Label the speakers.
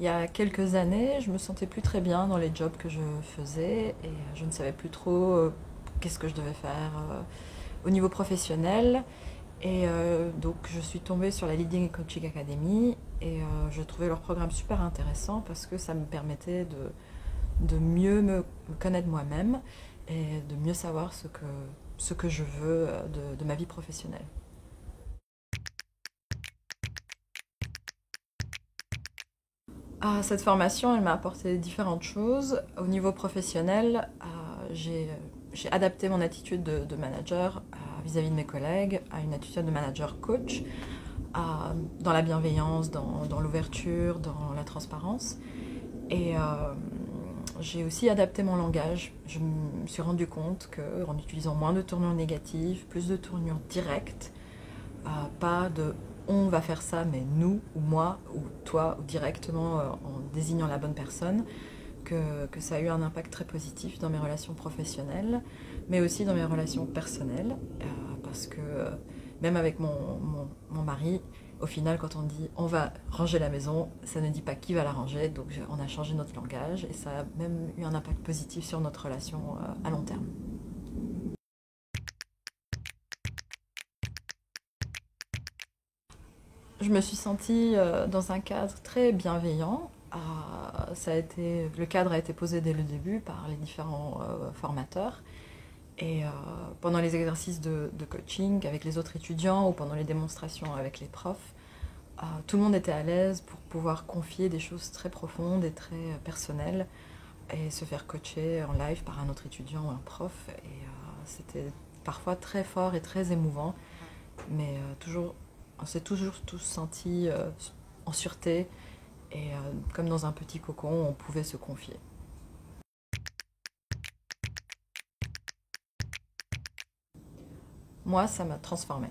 Speaker 1: Il y a quelques années, je me sentais plus très bien dans les jobs que je faisais et je ne savais plus trop qu'est-ce que je devais faire au niveau professionnel. Donc je suis tombée sur la Leading et Coaching Academy et je trouvais leur programme super intéressant parce que ça me permettait de mieux me connaître moi-même et de mieux savoir ce que je veux de ma vie professionnelle. Ah, cette formation, elle m'a apporté différentes choses. Au niveau professionnel, j'ai adapté mon attitude de manager vis-à-vis de mes collègues à une attitude de manager coach, dans la bienveillance, dans l'ouverture, dans la transparence. Et j'ai aussi adapté mon langage. Je me suis rendu compte qu'en utilisant moins de tournures négatives, plus de tournures directes, pas de on va faire ça, mais nous, ou moi, ou toi, ou directement en désignant la bonne personne, que ça a eu un impact très positif dans mes relations professionnelles, mais aussi dans mes relations personnelles, parce que même avec mon mari, au final, quand on dit on va ranger la maison, ça ne dit pas qui va la ranger, donc on a changé notre langage et ça a même eu un impact positif sur notre relation à long terme. Je me suis sentie dans un cadre très bienveillant. Le cadre a été posé dès le début par les différents formateurs. Et pendant les exercices de coaching avec les autres étudiants ou pendant les démonstrations avec les profs, tout le monde était à l'aise pour pouvoir confier des choses très profondes et très personnelles et se faire coacher en live par un autre étudiant ou un prof. C'était parfois très fort et très émouvant, mais on s'est toujours tous sentis en sûreté et comme dans un petit cocon, on pouvait se confier. Moi, ça m'a transformée.